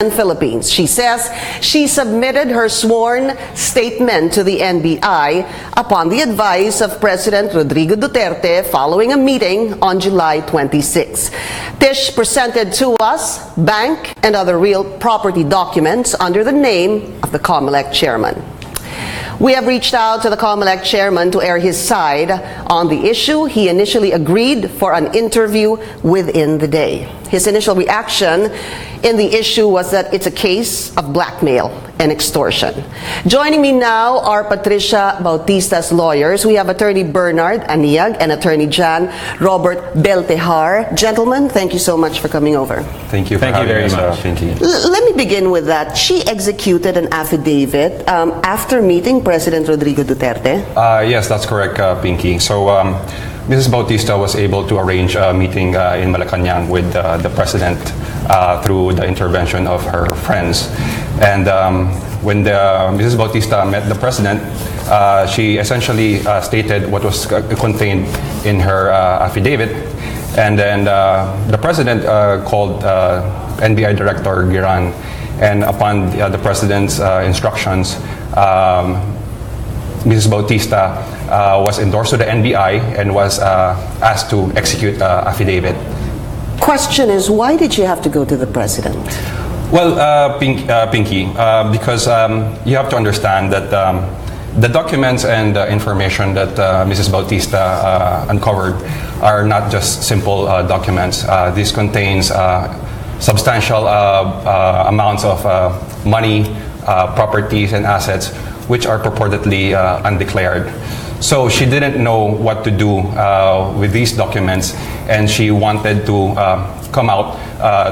Philippines. She says she submitted her sworn statement to the NBI upon the advice of President Rodrigo Duterte following a meeting on July 26. Tish presented to us bank and other real property documents under the name of the COMELEC chairman. We have reached out to the COMELEC chairman to air his side on the issue. He initially agreed for an interview within the day. His initial reaction in the issue was that it's a case of blackmail and extortion. Joining me now are Patricia Bautista's lawyers. We have Attorney Bernard Aniag and Attorney Jan Robert Beltehar. Gentlemen, thank you so much for coming over. Thank you for having us, Pinky. Let me begin with that. She executed an affidavit after meeting President Rodrigo Duterte. Yes, that's correct, Pinky. So Mrs. Bautista was able to arrange a meeting in Malacanang with the President through the intervention of her friends. And when Mrs. Bautista met the President, she essentially stated what was contained in her affidavit. And then the President called NBI Director Giran, and upon the President's instructions, Mrs. Bautista was endorsed to the NBI and was asked to execute affidavit. Question is, why did you have to go to the President? Well, Pinky, because you have to understand that the documents and information that Mrs. Bautista uncovered are not just simple documents. This contains substantial amounts of money, properties, and assets which are purportedly undeclared. So she didn't know what to do with these documents, and she wanted to come out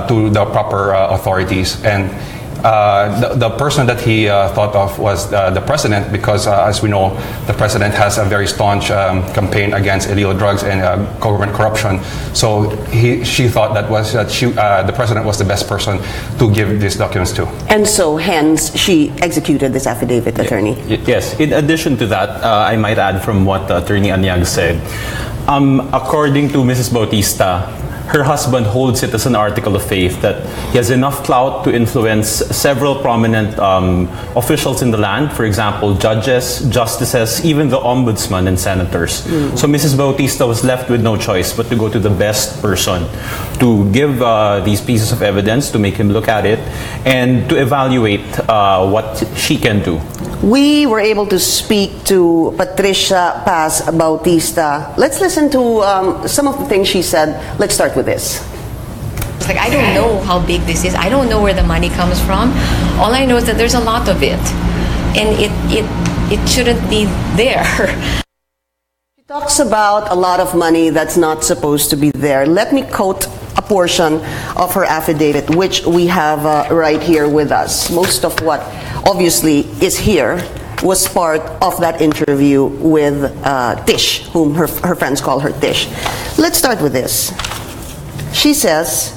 to the proper authorities. And the person that he thought of was the President, because as we know, the President has a very staunch campaign against illegal drugs and government corruption. So she thought that the President was the best person to give these documents to. And so hence she executed this affidavit, Attorney. Yes. In addition to that, I might add from what Attorney Aniag said, according to Mrs. Bautista, her husband holds it as an article of faith that he has enough clout to influence several prominent officials in the land, for example, judges, justices, even the ombudsman and senators. So Mrs. Bautista was left with no choice but to go to the best person to give these pieces of evidence, to make him look at it, and to evaluate what she can do. We were able to speak to Patricia Paz Bautista. Let's listen to some of the things she said. Let's start with this. It's like, I don't know how big this is. I don't know where the money comes from. All I know is that there's a lot of it. And it shouldn't be there. She talks about a lot of money that's not supposed to be there. Let me quote a portion of her affidavit, which we have right here with us. Most of what obviously is here was part of that interview with Tish, whom her friends call her Tish. Let's start with this. She says,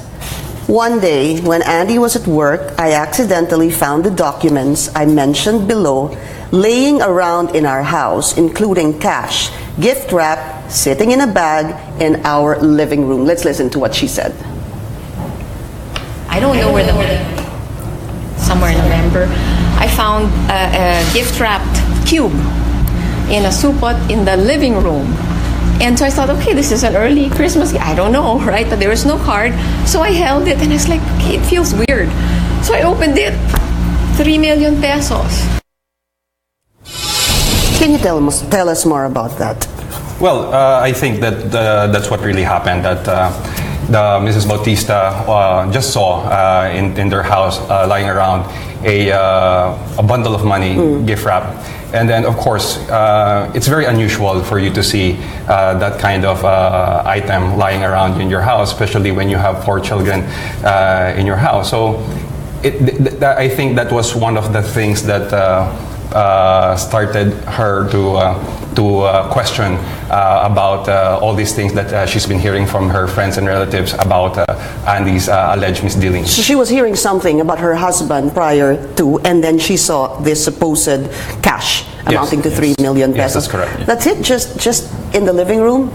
one day when Andy was at work, I accidentally found the documents I mentioned below laying around in our house, including cash, gift wrap, sitting in a bag in our living room. Let's listen to what she said. I don't know where the money, somewhere in November, I found a gift-wrapped cube in a supot in the living room. And so I thought, okay, this is an early Christmas. I don't know, right? But there was no card. So I held it and it's like, okay, it feels weird. So I opened it, 3 million pesos. Can you tell us more about that? Well, I think that that's what really happened, that Mrs. Bautista just saw in their house lying around a bundle of money, gift wrap. And then, of course, it's very unusual for you to see that kind of item lying around in your house, especially when you have 4 children in your house. So I think that was one of the things that started her to question about all these things that she's been hearing from her friends and relatives about Andy's alleged misdealings. So she was hearing something about her husband prior to, and then she saw this supposed cash amounting to 3 million pesos. Yes, that's correct. That's it? Just in the living room?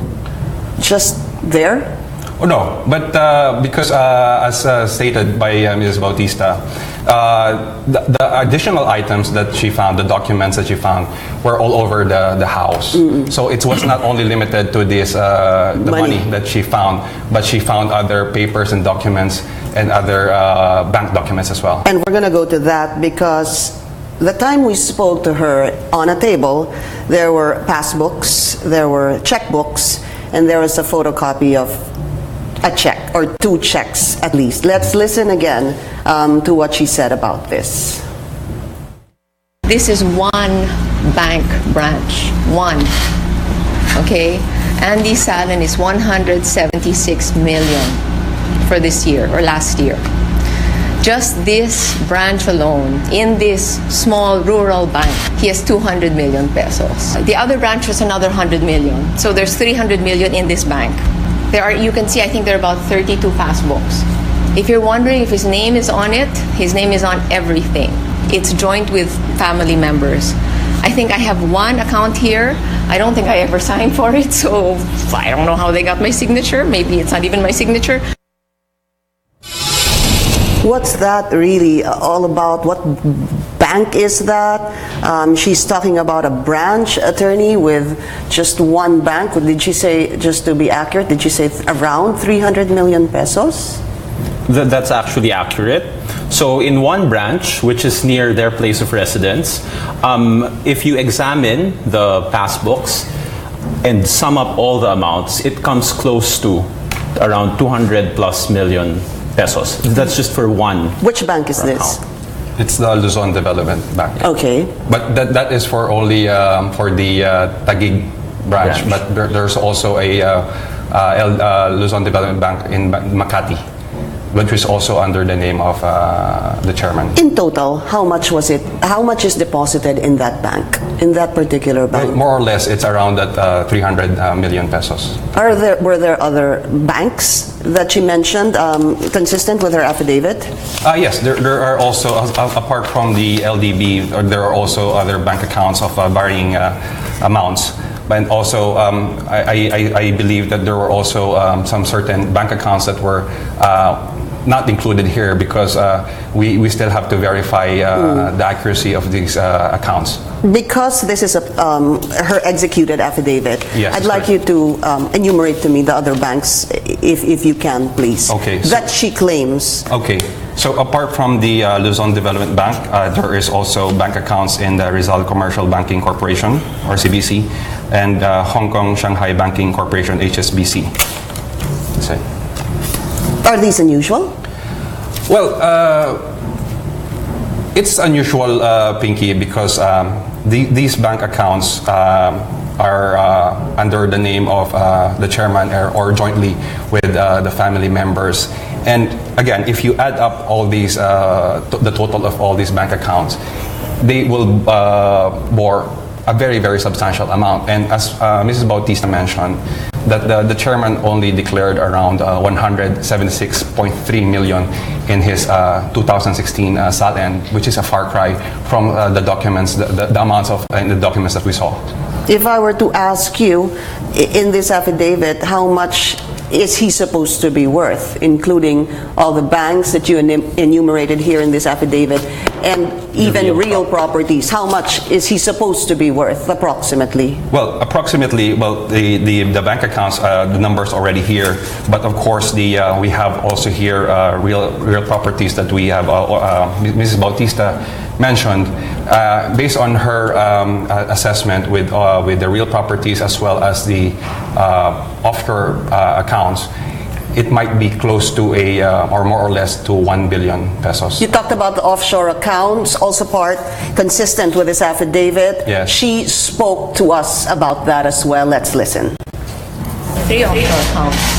Just there? Oh, no, but because as stated by Mrs. Bautista, the additional items that she found, the documents that she found, were all over the house. So it was not only limited to this the money that she found, but she found other papers and documents and other bank documents as well. And we're going to go to that because the time we spoke to her, on a table, there were passbooks, there were checkbooks, and there was a photocopy of a check, or 2 checks at least. Let's listen again to what she said about this. This is one bank branch, one. Okay? Andy Salen is 176 million for this year, or last year. Just this branch alone, in this small rural bank, he has 200 million pesos. The other branch was another 100 million. So there's 300 million in this bank. There are, you can see, I think there are about 32 passbooks. If you're wondering if his name is on it, his name is on everything. It's joint with family members. I think I have one account here. I don't think I ever signed for it, so I don't know how they got my signature. Maybe it's not even my signature. What's that really all about? What bank is that? She's talking about a branch attorney with just one bank. Did she say, just to be accurate, did she say around 300 million pesos? That's actually accurate. So in one branch, which is near their place of residence, if you examine the passbooks and sum up all the amounts, it comes close to around 200 plus million pesos. That's just for one. Which bank is this? It's the Luzon Development Bank. Okay. But that is for only for the Taguig branch. But there's also a Luzon Development Bank in Makati, which is also under the name of the chairman. In total, how much was it? How much is deposited in that bank, in that particular bank? More or less, it's around that 300 million pesos. Were there other banks that she mentioned consistent with her affidavit? Yes, there are also, apart from the LDB, there are also other bank accounts of varying amounts. And also, I believe that there were also some certain bank accounts that were not included here because we still have to verify the accuracy of these accounts. Because this is her executed affidavit, Yes, I'd like you to enumerate to me the other banks, if you can, please. Okay. That she claims. Okay. So apart from the Luzon Development Bank, there is also bank accounts in the Rizal Commercial Banking Corporation, or CBC, and Hong Kong Shanghai Banking Corporation, HSBC. That's it. Are these unusual? Well, it's unusual, Pinky, because these bank accounts are under the name of the chairman or jointly with the family members. And again, if you add up all these, the total of all these bank accounts, they will bore a very, very substantial amount. And as Mrs. Bautista mentioned, that the chairman only declared around 176.3 million in his 2016 SALN, which is a far cry from the documents, the amounts of the documents that we saw. If I were to ask you, in this affidavit, how much is he supposed to be worth, including all the banks that you enumerated here in this affidavit, and even real properties? How much is he supposed to be worth, approximately? Well, approximately, the bank accounts, the numbers already here, but of course we have also here real properties that we have. Mrs. Bautista mentioned, based on her assessment with the real properties as well as the offshore accounts, it might be close to or more or less to 1 billion pesos. You talked about the offshore accounts, also part consistent with this affidavit. Yes. She spoke to us about that as well. Let's listen. 3 offshore accounts.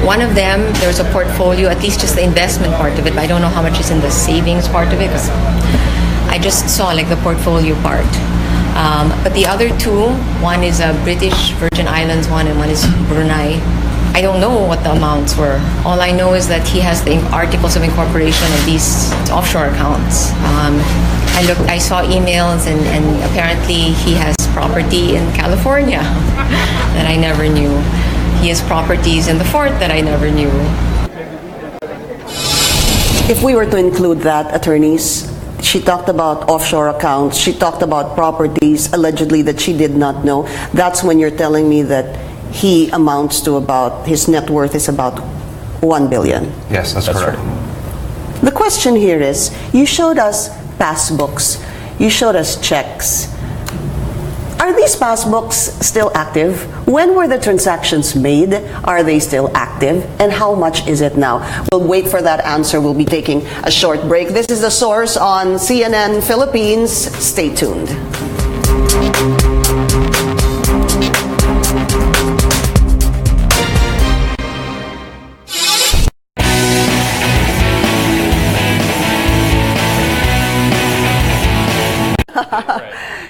One of them, there's a portfolio, at least just the investment part of it, but I don't know how much is in the savings part of it, because I just saw like the portfolio part. But the other 2, one is a British Virgin Islands one, and one is Brunei. I don't know what the amounts were. All I know is that he has the articles of incorporation of these offshore accounts. I saw emails, and apparently he has property in California that I never knew. he has properties in the fort that I never knew. If we were to include that, attorneys, she talked about offshore accounts, she talked about properties allegedly that she did not know. That's when you're telling me that he amounts to about, his net worth is about 1 billion. Yes, that's correct. Right. The question here is, you showed us passbooks, you showed us checks. Are these passbooks still active? When were the transactions made? Are they still active? And how much is it now? We'll wait for that answer. We'll be taking a short break. This is The Source on CNN Philippines. Stay tuned.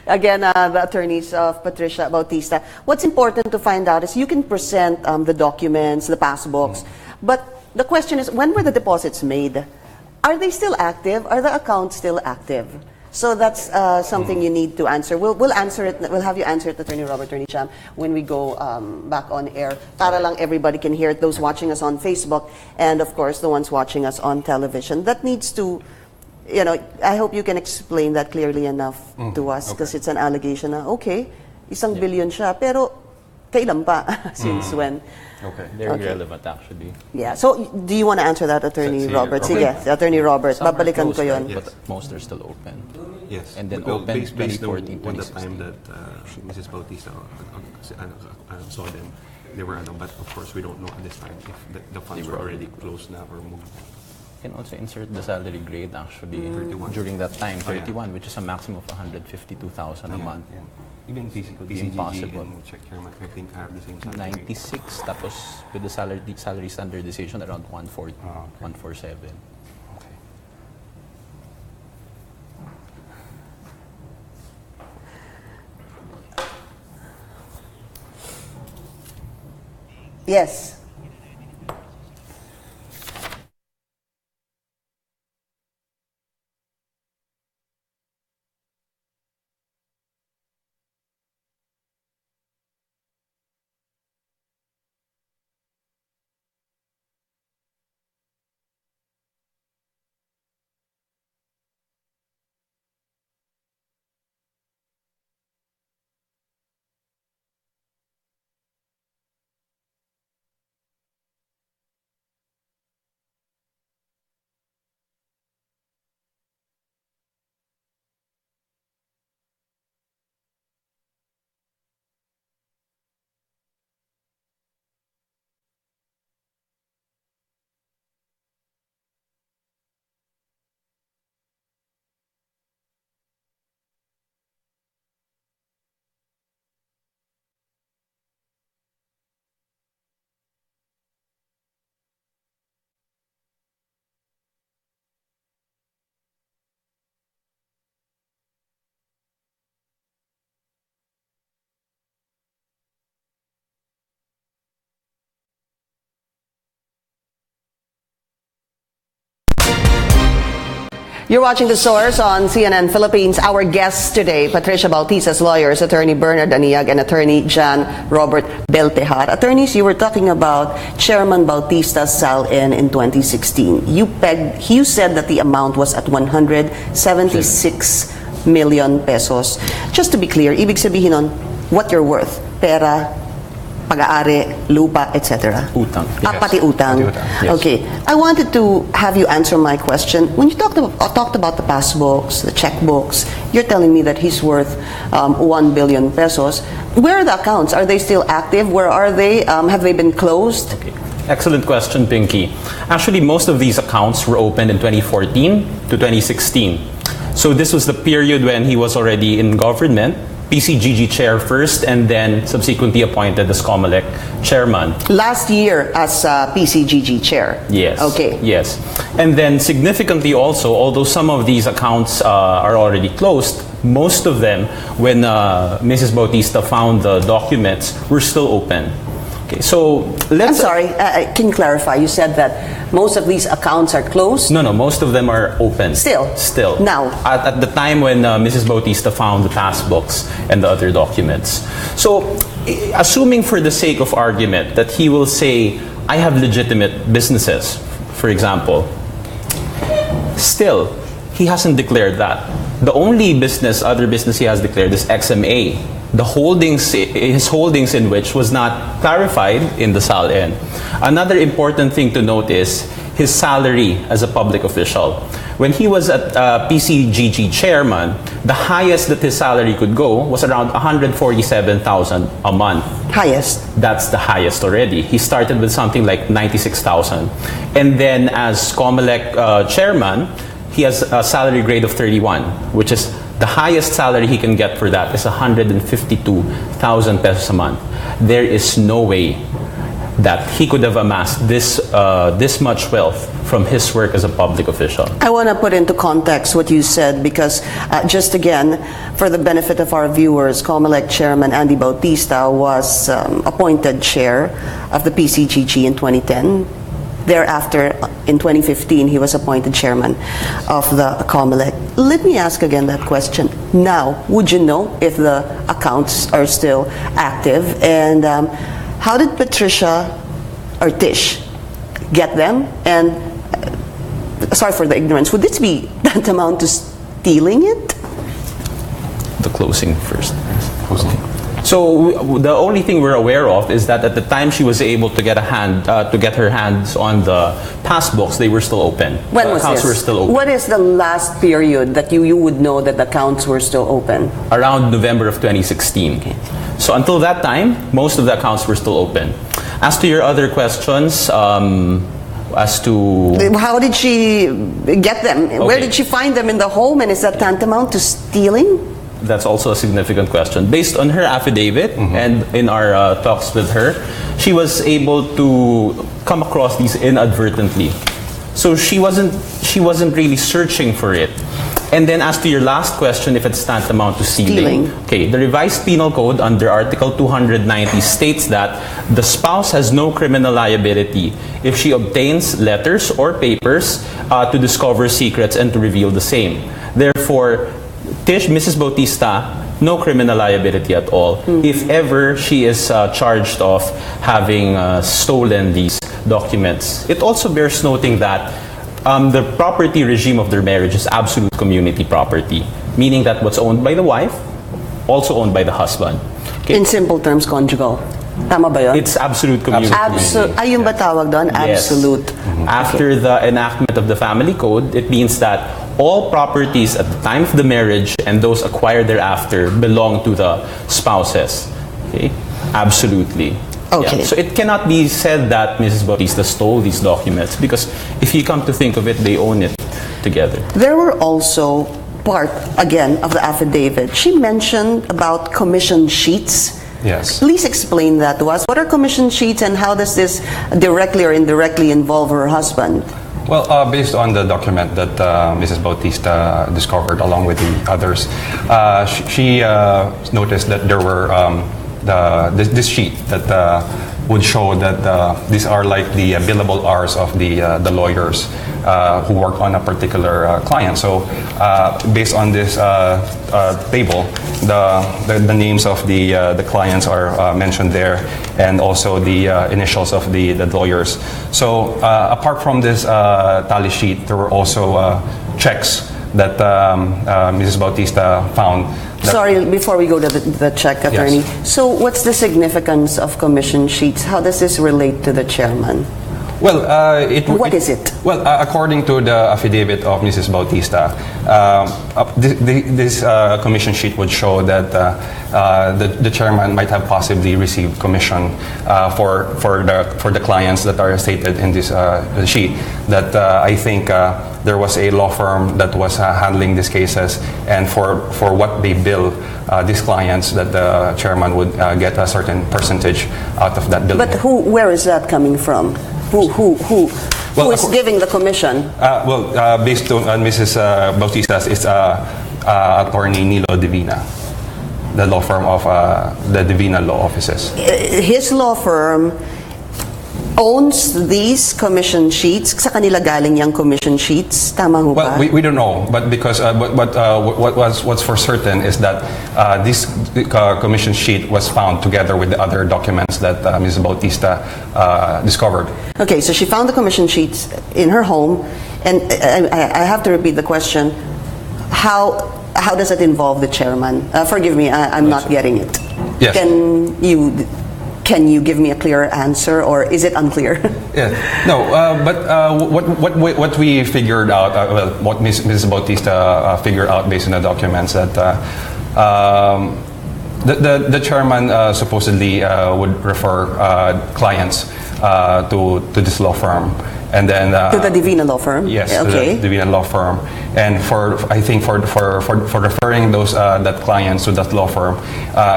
Again, the attorneys of Patricia Bautista. What's important to find out is you can present the documents, the passbooks, but the question is, when were the deposits made? Are they still active? Are the accounts still active? So that's something you need to answer. We'll answer it. We'll have you answer it, Attorney Robert, Attorney Cham, when we go back on air. Para lang everybody can hear it. Those watching us on Facebook, and of course the ones watching us on television. That needs to. You know, I hope you can explain that clearly enough to us, because it's an allegation na, okay, isang billion siya, pero kailan pa? Since when? Okay, very relevant actually. Yeah, so do you want to answer that, Attorney Robert? Sige, Attorney Robert, Some are babalikan ko closed, yun. right? But most are still open. Yes. And then Well, open based 2014, on the 2016. time that Mrs. Bautista saw them, they were but of course we don't know at this time if the funds were already closed now or moved. You can also insert the salary grade actually during that time, 31, which is a maximum of 152,000 a month. Yeah. Even PCGG Impossible. and check here, I think I have the same salary. 96, tapos with the salary standardization around 140, 147. Okay. Yes. You're watching The Source on CNN Philippines. Our guests today, Patricia Bautista's lawyers, Attorney Bernard Aniag and Attorney John Robert Beltejar. Attorneys, you were talking about Chairman Bautista's sal-in in 2016. You said that the amount was at 176 million pesos. Just to be clear, ibig sabihin nun, what you're worth? Pera, pag-aari, lupa, etc. Utang. Ah, pati utang. Pati utang, yes. Okay. I wanted to have you answer my question. When you talked about the passbooks, the checkbooks, you're telling me that he's worth 1 billion pesos. Where are the accounts? Are they still active? Where are they? Have they been closed? Okay. Excellent question, Pinky. Actually, most of these accounts were opened in 2014 to 2016. So this was the period when he was already in government, PCGG chair first, and then subsequently appointed as COMELEC chairman. Last year as PCGG chair. Yes. Okay. Yes. And then significantly also, although some of these accounts are already closed, most of them, when Mrs. Bautista found the documents, were still open. Okay, so let's... I'm sorry, can you clarify? You said that most of these accounts are closed? No, most of them are open. Still? Still. Now? At the time when Mrs. Bautista found the passbooks and the other documents. So assuming for the sake of argument that he will say, I have legitimate businesses, for example, still, he hasn't declared that. The only other business he has declared is XMA. His holdings in which was not clarified in the SALN. Another important thing to note is his salary as a public official. When he was at PCGG chairman, the highest that his salary could go was around 147,000 a month. Highest. That's the highest already. He started with something like 96,000. And then as COMELEC chairman, he has a salary grade of 31, which is the highest salary he can get for that is 152,000 pesos a month. There is no way that he could have amassed this much wealth from his work as a public official. I want to put into context what you said because just again, for the benefit of our viewers, COMELEC Chairman Andy Bautista was appointed chair of the PCGG in 2010. Thereafter, in 2015, he was appointed chairman of the COMELEC. Let me ask again that question. Now, would you know if the accounts are still active? And how did Patricia or Tish get them? And sorry for the ignorance, would this be tantamount to stealing it? The closing first. So the only thing we're aware of is that at the time she was able to get her hands on the passbooks, they were still open. When the was accounts this? were still open. What is the last period that you would know that the accounts were still open? Around November of 2016. Okay. So until that time, most of the accounts were still open. As to your other questions, as to... How did she get them? Okay. Where did she find them in the home? And is that tantamount to stealing? That's also a significant question. Based on her affidavit and in our talks with her, she was able to come across these inadvertently. So she wasn't really searching for it. And then as to your last question, if it's tantamount to stealing. Okay, the revised penal code under Article 290 states that the spouse has no criminal liability if she obtains letters or papers to discover secrets and to reveal the same. Therefore, Mrs. Bautista, no criminal liability at all if ever she is charged of having stolen these documents. It also bears noting that the property regime of their marriage is absolute community property, meaning that what's owned by the wife, also owned by the husband. Okay? In simple terms, conjugal. Tama ba yun? It's absolute community. Ayun ba tawag doon? Yes. Absolute. After the enactment of the family code, it means that all properties at the time of the marriage and those acquired thereafter belong to the spouses. Okay? Absolutely. Okay. Yeah. So it cannot be said that Mrs. Bautista stole these documents because if you come to think of it, they own it together. There were also part, again, of the affidavit. She mentioned about commission sheets. Yes. Please explain that to us. What are commission sheets and how does this directly or indirectly involve her husband? Well, based on the document that Mrs. Bautista discovered along with the others, she noticed that there were this sheet that would show that these are like the billable hours of the lawyers who work on a particular client. So based on this table, the names of the clients are mentioned there, and also the initials of the lawyers. So apart from this tally sheet, there were also checks that Mrs. Bautista found. Sorry, before we go to the check, attorney. Yes. So what's the significance of commission sheets? How does this relate to the chairman? Well, what is it? Well, according to the affidavit of Mrs. Bautista, this commission sheet would show that the chairman might have possibly received commission for the clients that are stated in this sheet. That I think there was a law firm that was handling these cases, and for what they bill these clients, that the chairman would get a certain percentage out of that bill. But where is that coming from? Who is giving the commission? Based on Mrs. Bautista's, it's attorney Nilo Divina, the law firm of the Divina Law Offices. His law firm owns these commission sheets. Sa kanila galing yung commission sheets. Tama ho ba? Well, we don't know, but because what's for certain is that this commission sheet was found together with the other documents that Mrs. Bautista discovered. Okay, so she found the commission sheets in her home, and I have to repeat the question: How does it involve the chairman? Forgive me, I'm not getting it. Yes. Can you give me a clearer answer, or is it unclear? Yeah. No, but what we figured out, what Mrs. Bautista figured out based on the documents, that the chairman supposedly would refer clients to this law firm, and then To the Divina Law Firm? yes, Okay. to the Divina Law Firm, and I think for referring those that clients to that law firm,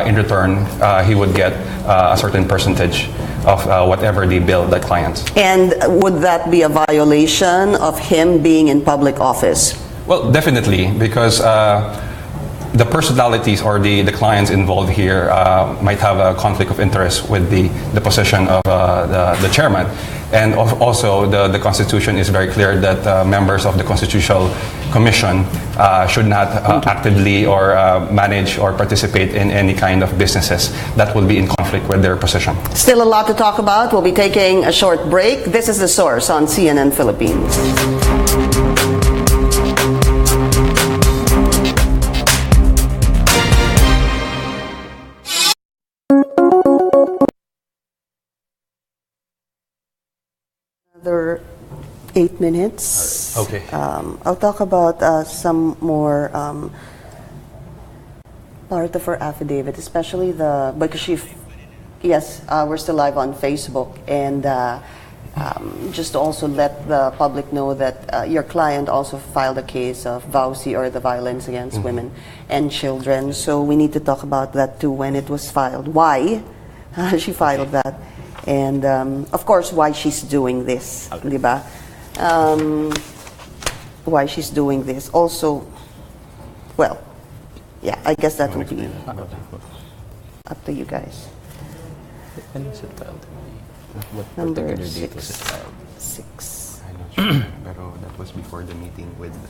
in return he would get a certain percentage of whatever they bill the clients. And would that be a violation of him being in public office? Well, definitely, because the personalities or the clients involved here might have a conflict of interest with the position of the chairman. And also, the Constitution is very clear that members of the Constitutional Commission should not actively or manage or participate in any kind of businesses that will be in conflict with their position. Still a lot to talk about. We'll be taking a short break. This is The Source on CNN Philippines. Another 8 minutes. Okay. I'll talk about some more part of her affidavit, especially because we're still live on Facebook, and just to also let the public know that your client also filed a case of VAUSI, or the Violence Against Women and Children. So we need to talk about that too, when it was filed, why she filed that. And of course, why she's doing this, di ba? Why she's doing this. Also, well, yeah, I guess that would be up to you guys. When was it filed? What Number particular date was it 6. filed? 6. I'm not sure, pero that was before the meeting with the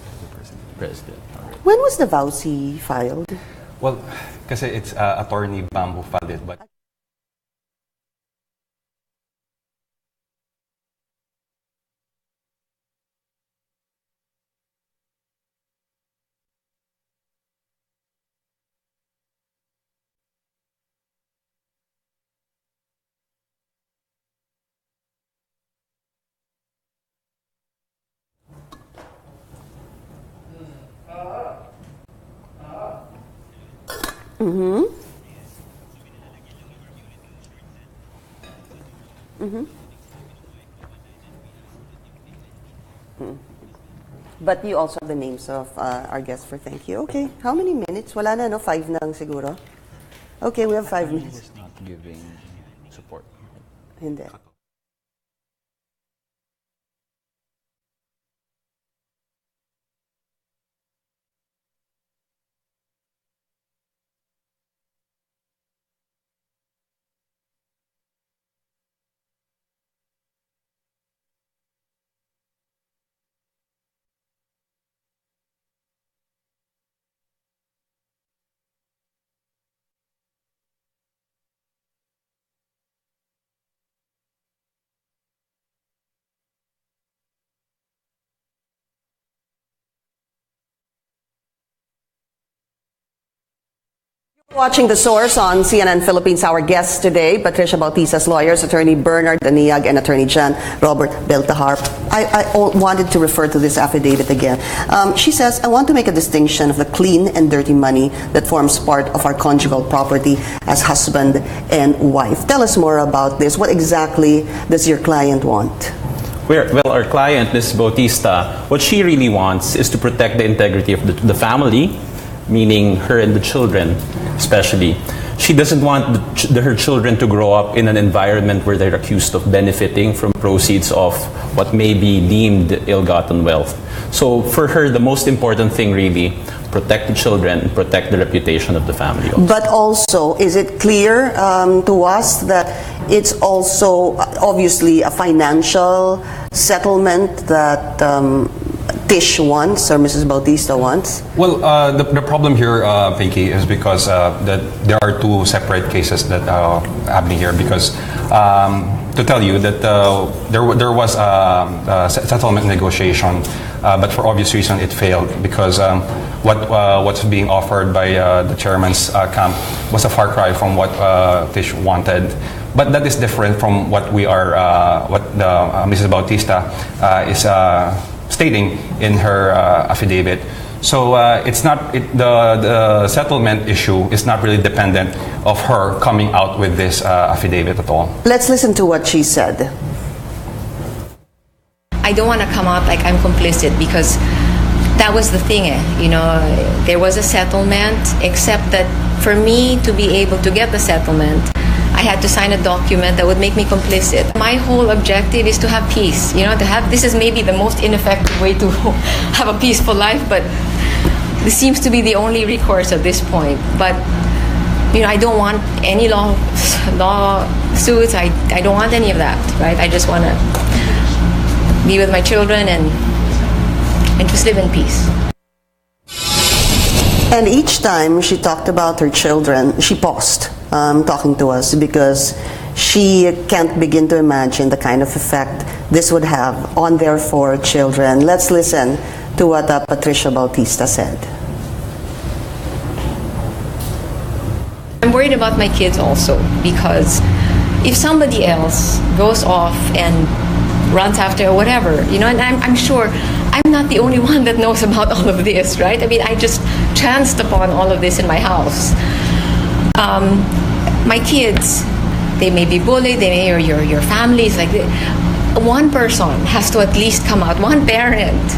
president. When was the VAUSI filed? Well, kasi it's Attorney Bam who filed it, but But you also have the names of our guests for thank you. Okay, how many minutes? Wala na, no? 5 na lang siguro. Okay, we have 5 minutes. Not giving support. Hindi. Watching The Source on CNN Philippines. Our guests today, Patricia Bautista's lawyers, Attorney Bernard Aniag and Attorney John Robert Beltahar. I wanted to refer to this affidavit again. She says, I want to make a distinction of the clean and dirty money that forms part of our conjugal property as husband and wife. Tell us more about this. What exactly does your client want? Well, our client, Ms. Bautista, what she really wants is to protect the integrity of the family, meaning her and the children, especially. She doesn't want her children to grow up in an environment where they're accused of benefiting from proceeds of what may be deemed ill-gotten wealth. So for her, the most important thing really, protect the children, protect the reputation of the family. But also, is it clear to us that it's also obviously a financial settlement that Tish wants, or Mrs. Bautista wants? Well, the problem here, Pinky, is because that there are two separate cases that happening here. Because to tell you that there was a settlement negotiation, but for obvious reason it failed because what's being offered by the chairman's camp was a far cry from what Tish wanted. But that is different from what Mrs. Bautista is stating in her affidavit. So it's not the settlement issue is not really dependent of her coming out with this affidavit at all. Let's listen to what she said. I don't want to come out like I'm complicit because that was the thing, there was a settlement, except that for me to be able to get the settlement, I had to sign a document that would make me complicit. My whole objective is to have peace, this is maybe the most ineffective way to have a peaceful life, but this seems to be the only recourse at this point. But, I don't want any lawsuits, I don't want any of that, right? I just want to be with my children and just live in peace. And each time she talked about her children, she paused talking to us because she can't begin to imagine the kind of effect this would have on their 4 children. Let's listen to what Patricia Bautista said. I'm worried about my kids also because if somebody else goes off and runs after or whatever, and I'm sure I'm not the only one that knows about all of this, right? I mean, I just chanced upon all of this in my house. My kids, they may be bullied, or your family is like this. One person has to at least come out, one parent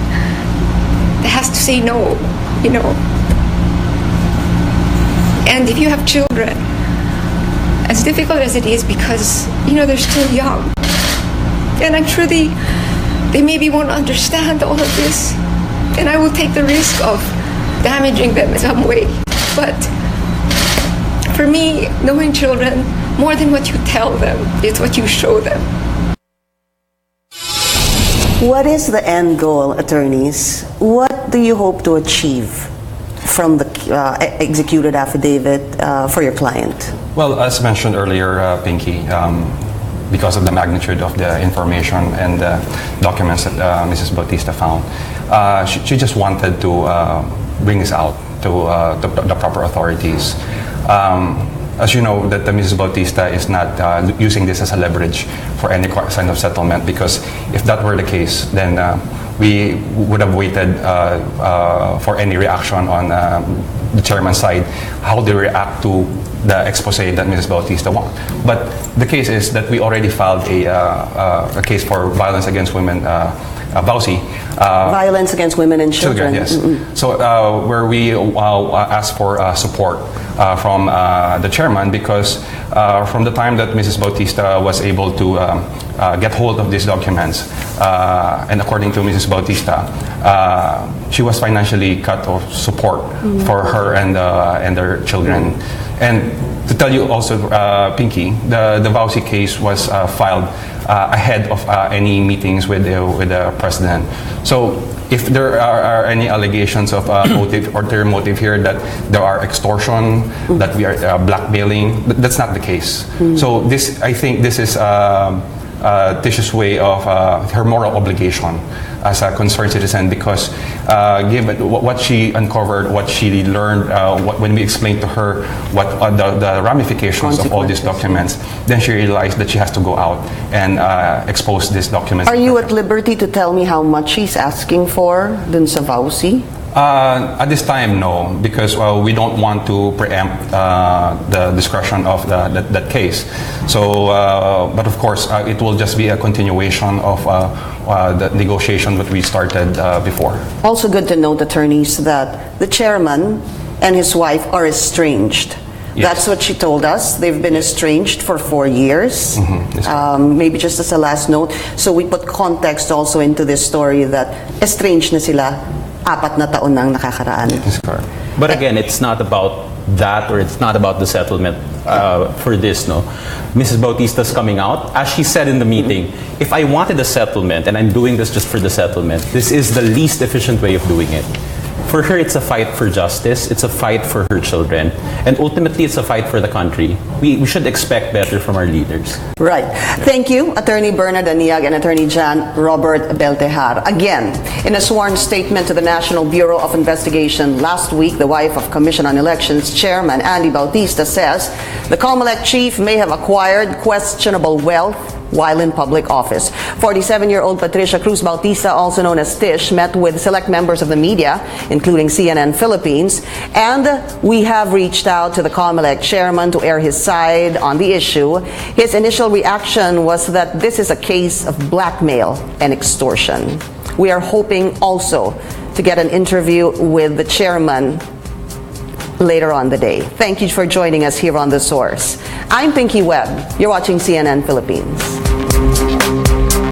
has to say no, And if you have children, as difficult as it is because, they're still young, and I'm sure they maybe won't understand all of this, and I will take the risk of damaging them in some way. But for me, knowing children, more than what you tell them, it's what you show them. What is the end goal, attorneys? What do you hope to achieve from the executed affidavit for your client? Well, as mentioned earlier, Pinky, because of the magnitude of the information and the documents that Mrs. Bautista found, she just wanted to bring this out to the proper authorities. As you know, that Mrs. Bautista is not using this as a leverage for any kind of settlement, because if that were the case, then we would have waited for any reaction on the chairman's side, how they react to the expose that Mrs. Bautista wants. But the case is that we already filed a case for violence against women, VAUSI. Violence against women and children. Yes. So where we asked for support from the chairman, because from the time that Mrs. Bautista was able to get hold of these documents, and according to Mrs. Bautista, she was financially cut off support for her and their children. And to tell you also, Pinky, the VAUSI case was filed ahead of any meetings with the president. So if there are any allegations of motive or ulterior motive here, that there are extortion, that we are blackmailing, that's not the case. So this, I think this is Tish's way of her moral obligation as a concerned citizen, because given what she uncovered, what she learned, when we explained to her what the ramifications of all these documents, then she realized that she has to go out and expose these documents. Are you at liberty to tell me how much she's asking for dun sa VAUSI? At this time, no, because we don't want to preempt the discretion of that case. So, but of course, it will just be a continuation of the negotiation that we started before. Also good to note, attorneys, that the chairman and his wife are estranged. Yes. That's what she told us. They've been estranged for 4 years. That's correct. Maybe just as a last note, so we put context also into this story that estranged na sila 4 na taon nang nakakaraan. That's correct. But again, it's not about that, or it's not about the settlement for this, no. Mrs. Bautista's coming out. As she said in the meeting, if I wanted a settlement, and I'm doing this just for the settlement, this is the least efficient way of doing it. For her, it's a fight for justice. It's a fight for her children. And ultimately, it's a fight for the country. We should expect better from our leaders. Right. Thank you, Attorney Bernard Aniag and Attorney Jan Robert Beltejar. Again, in a sworn statement to the National Bureau of Investigation last week, the wife of Commission on Elections Chairman Andy Bautista says the COMELEC chief may have acquired questionable wealth while in public office. 47-year-old Patricia Cruz Bautista, also known as Tish, met with select members of the media, including CNN Philippines, and we have reached out to the COMELEC chairman to air his side on the issue. His initial reaction was that this is a case of blackmail and extortion. We are hoping also to get an interview with the chairman later on the day. Thank you for joining us here on The Source. I'm Pinky Webb. You're watching CNN Philippines.